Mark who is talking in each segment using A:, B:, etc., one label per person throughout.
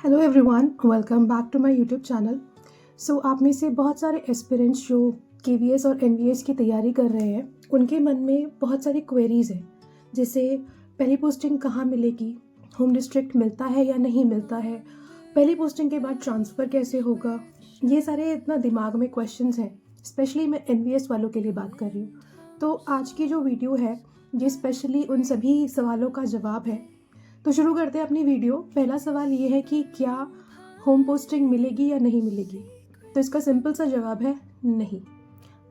A: Hello everyone, welcome back to my YouTube channel. So आप में से बहुत सारे एस्पिरेंट्स जो केवीएस और एनवीएस की तैयारी कर रहे हैं, उनके मन में बहुत सारी क्वेरीज़ हैं, जैसे पहली पोस्टिंग कहाँ मिलेगी, होम डिस्ट्रिक्ट मिलता है या नहीं मिलता है, पहली पोस्टिंग के बाद ट्रांसफ़र कैसे होगा। ये सारे इतना दिमाग में क्वेश्चंस हैं। स्पेशली मैं एनवीएस वालों के लिए बात कर रही हूँ। तो आज की जो वीडियो है ये स्पेशली उन सभी सवालों का जवाब है। तो शुरू करते हैं अपनी वीडियो। पहला सवाल ये है कि क्या होम पोस्टिंग मिलेगी या नहीं मिलेगी। तो इसका सिंपल सा जवाब है नहीं।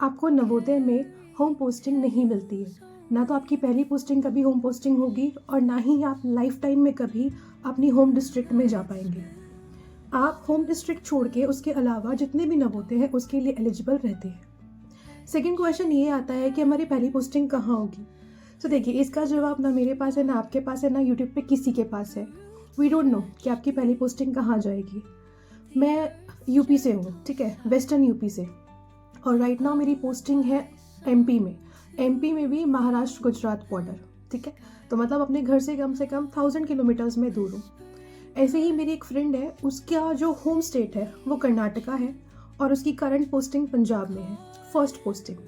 A: आपको नवोदय में होम पोस्टिंग नहीं मिलती है। ना तो आपकी पहली पोस्टिंग कभी होम पोस्टिंग होगी और ना ही आप लाइफ टाइम में कभी अपनी होम डिस्ट्रिक्ट में जा पाएंगे। आप होम डिस्ट्रिक्ट छोड़ के उसके अलावा जितने भी नवोदय हैं उसके लिए एलिजिबल रहते हैं। सेकेंड क्वेश्चन ये आता है कि हमारी पहली पोस्टिंग कहाँ होगी। तो देखिए, इसका जवाब ना मेरे पास है, ना आपके पास है, ना यूट्यूब पे किसी के पास है। वी डोंट नो कि आपकी पहली पोस्टिंग कहाँ जाएगी। मैं यूपी से हूँ, ठीक है, वेस्टर्न यूपी से, और राइट नाउ मेरी पोस्टिंग है एमपी में। एमपी में भी महाराष्ट्र गुजरात बॉर्डर, ठीक है। तो मतलब अपने घर से कम 1000 किलोमीटर्स में दूर हूँ। ऐसे ही मेरी एक फ्रेंड है, उसका जो होम स्टेट है वो कर्नाटका है और उसकी करंट पोस्टिंग पंजाब में है, first posting.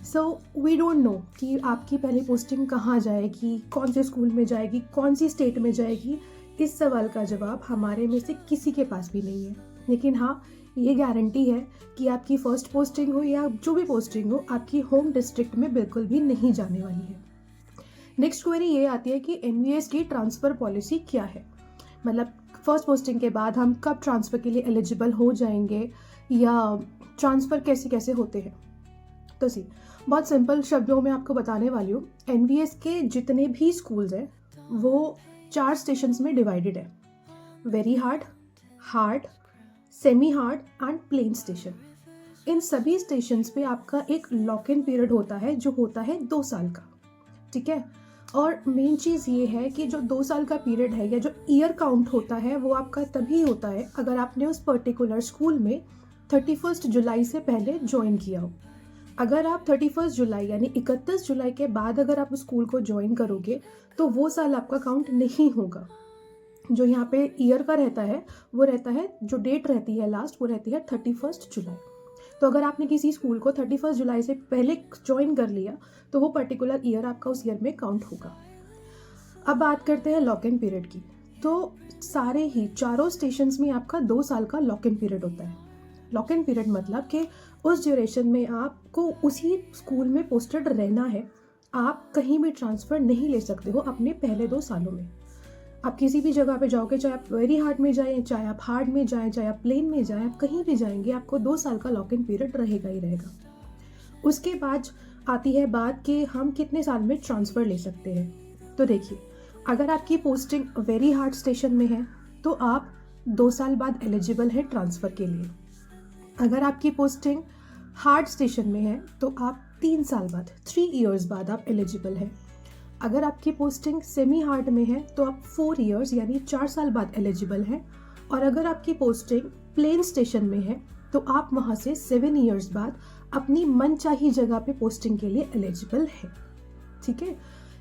A: So we don't know कि आपकी पहली पोस्टिंग कहाँ जाएगी, कौन से स्कूल में जाएगी, कौन सी स्टेट में जाएगी। इस सवाल का जवाब हमारे में से किसी के पास भी नहीं है। लेकिन हाँ, ये गारंटी है कि आपकी फ़र्स्ट पोस्टिंग हो या जो भी पोस्टिंग हो, आपकी होम डिस्ट्रिक्ट में बिल्कुल भी नहीं जाने वाली है। नेक्स्ट क्वेरी ये आती है कि एनवीएस की ट्रांसफ़र पॉलिसी क्या है। मतलब फर्स्ट पोस्टिंग के बाद हम कब ट्रांसफ़र के लिए एलिजिबल हो जाएंगे, या ट्रांसफ़र कैसे कैसे होते हैं। तो सी बहुत सिंपल शब्दों में आपको बताने वाली हूँ। एनवीएस के जितने भी स्कूल्स हैं वो 4 स्टेशंस में डिवाइडेड है: very hard, hard, semi hard and plain station. इन सभी स्टेशंस पे आपका एक लॉक इन पीरियड होता है जो होता है 2 साल का, ठीक है। और मेन चीज़ ये है कि जो 2 साल का पीरियड है या जो ईयर काउंट होता है वो आपका तभी होता है अगर आपने उस पर्टिकुलर स्कूल में 31 जुलाई से पहले ज्वाइन किया हो। अगर आप 31 जुलाई यानी 31 जुलाई के बाद अगर आप उस स्कूल को ज्वाइन करोगे तो वो साल आपका काउंट नहीं होगा। जो यहाँ पे ईयर का रहता है वो रहता है, जो डेट रहती है लास्ट वो रहती है 31 जुलाई। तो अगर आपने किसी स्कूल को 31 जुलाई से पहले ज्वाइन कर लिया तो वो पर्टिकुलर ईयर आपका उस ईयर में काउंट होगा। अब बात करते हैं लॉक इन पीरियड की। तो सारे ही चारों स्टेशंस में आपका 2 साल का लॉक इन पीरियड होता है। लॉक इन पीरियड मतलब कि उस ड्यूरेशन में आपको उसी स्कूल में पोस्टेड रहना है। आप कहीं भी ट्रांसफ़र नहीं ले सकते हो अपने पहले 2 सालों में। आप किसी भी जगह पे जाओगे, चाहे आप वेरी हार्ड में जाएं, चाहे आप हार्ड में जाएं, चाहे आप प्लेन में जाएं, आप कहीं भी जाएंगे आपको 2 साल का लॉक इन पीरियड रहेगा ही रहेगा। उसके बाद आती है बात कि हम कितने साल में ट्रांसफ़र ले सकते हैं। तो देखिए, अगर आपकी पोस्टिंग वेरी हार्ड स्टेशन में है तो आप 2 साल बाद एलिजिबल है ट्रांसफ़र के लिए। अगर आपकी पोस्टिंग हार्ड स्टेशन में है तो आप 3 साल बाद, 3 ईयर्स बाद आप एलिजिबल हैं। अगर आपकी पोस्टिंग सेमी हार्ड में है तो आप 4 ईयर्स यानी 4 साल बाद एलिजिबल हैं। और अगर आपकी पोस्टिंग प्लेन स्टेशन में है तो आप वहाँ से 7 ईयर्स बाद अपनी मनचाही जगह पे पोस्टिंग के लिए एलिजिबल है, ठीक है।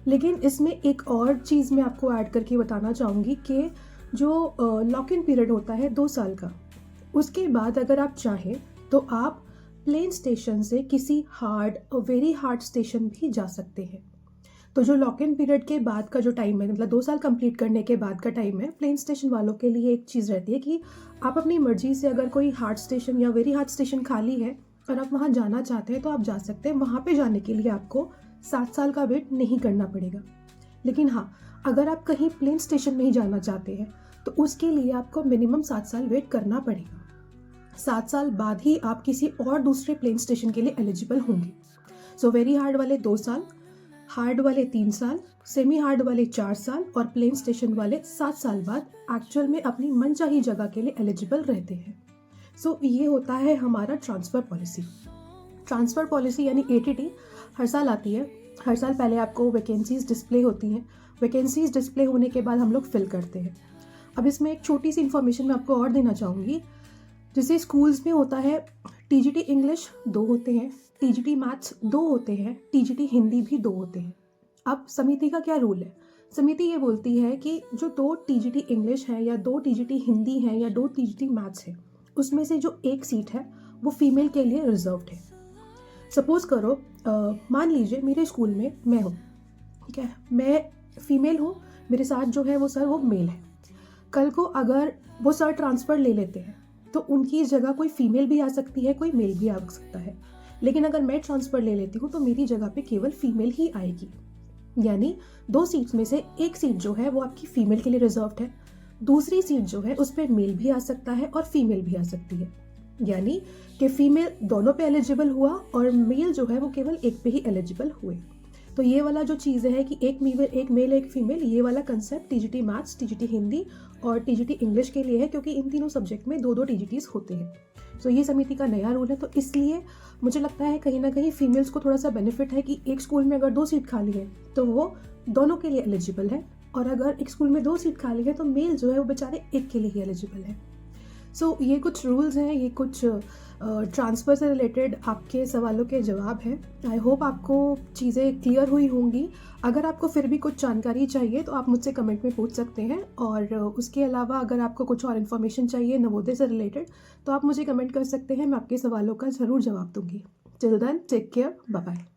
A: लेकिन इसमें एक और चीज़ मैं आपको ऐड करके बताना चाहूँगी कि जो लॉक इन पीरियड होता है 2 साल का, उसके बाद अगर आप चाहें तो आप प्लेन स्टेशन से किसी हार्ड और वेरी हार्ड स्टेशन भी जा सकते हैं। तो जो लॉक इन पीरियड के बाद का जो टाइम है, मतलब 2 साल कंप्लीट करने के बाद का टाइम है, प्लेन स्टेशन वालों के लिए एक चीज़ रहती है कि आप अपनी मर्जी से अगर कोई हार्ड स्टेशन या वेरी हार्ड स्टेशन खाली है और आप वहाँ जाना चाहते हैं तो आप जा सकते हैं। वहाँ पे जाने के लिए आपको 7 साल का वेट नहीं करना पड़ेगा। लेकिन हाँ, अगर आप कहीं प्लेन स्टेशन में ही जाना चाहते हैं तो उसके लिए आपको मिनिमम 7 साल वेट करना पड़ेगा। 7 साल बाद ही आप किसी और दूसरे प्लेन स्टेशन के लिए एलिजिबल होंगे। सो वेरी हार्ड वाले 2 साल, हार्ड वाले 3 साल, सेमी हार्ड वाले 4 साल और प्लेन स्टेशन वाले 7 साल बाद एक्चुअल में अपनी मनचाही जगह के लिए एलिजिबल रहते हैं। सो ये होता है हमारा ट्रांसफ़र पॉलिसी। ट्रांसफ़र पॉलिसी यानी एटीटी हर साल आती है। हर साल पहले आपको वैकेंसीज़ डिस्प्ले होती हैं। वैकेंसीज़ डिस्प्ले होने के बाद हम लोग फिल करते हैं। अब इसमें एक छोटी सी इन्फॉर्मेशन मैं आपको और देना चाहूँगी। जैसे स्कूल्स में होता है टीजीटी इंग्लिश 2 होते हैं, टीजीटी मैथ्स 2 होते हैं, टीजीटी हिंदी भी 2 होते हैं। अब समिति का क्या रूल है? समिति ये बोलती है कि जो 2 टीजीटी इंग्लिश है या 2 टीजीटी हिंदी है या 2 टीजीटी मैथ्स है, उसमें से जो एक सीट है वो फीमेल के लिए रिजर्व्ड है। सपोज़ करो मान लीजिए मेरे स्कूल में मैं हूँ, ठीक है, मैं फीमेल हूँ, मेरे साथ जो है वो सर वो मेल है। कल को अगर वो सर ट्रांसफ़र ले लेते हैं तो उनकी जगह कोई फीमेल भी आ सकती है, कोई मेल भी आ सकता है। लेकिन अगर मैं ट्रांसफ़र ले लेती हूँ तो मेरी जगह पे केवल फीमेल ही आएगी। यानी 2 सीट्स में से एक सीट जो है वो आपकी फीमेल के लिए रिजर्व्ड है, दूसरी सीट जो है उस पर मेल भी आ सकता है और फीमेल भी आ सकती है। यानी कि फीमेल दोनों पे एलिजिबल हुआ और मेल जो है वो केवल एक पे ही एलिजिबल हुए। तो ये वाला जो चीज़ है कि एक मेल एक फीमेल, ये वाला concept TGT maths, TGT Hindi और टीजीटी इंग्लिश के लिए है, क्योंकि इन तीनों सब्जेक्ट में 2-2 टीजीटीज़ होते हैं। सो ये समिति का नया रूल है, तो इसलिए मुझे लगता है कहीं ना कहीं फीमेल्स को थोड़ा सा बेनिफिट है कि एक स्कूल में अगर 2 सीट खाली है तो वो दोनों के लिए एलिजिबल है, और अगर एक स्कूल में 2 सीट खाली है तो मेल जो है वो बेचारे एक के लिए ही एलिजिबल है। सो ये कुछ रूल्स हैं, ये कुछ ट्रांसफ़र से रिलेटेड आपके सवालों के जवाब हैं। आई होप आपको चीज़ें क्लियर हुई होंगी। अगर आपको फिर भी कुछ जानकारी चाहिए तो आप मुझसे कमेंट में पूछ सकते हैं, और उसके अलावा अगर आपको कुछ और इन्फॉर्मेशन चाहिए नवोदय से रिलेटेड तो आप मुझे कमेंट कर सकते हैं, मैं आपके सवालों का ज़रूर जवाब दूँगी। Till then take care, bye bye.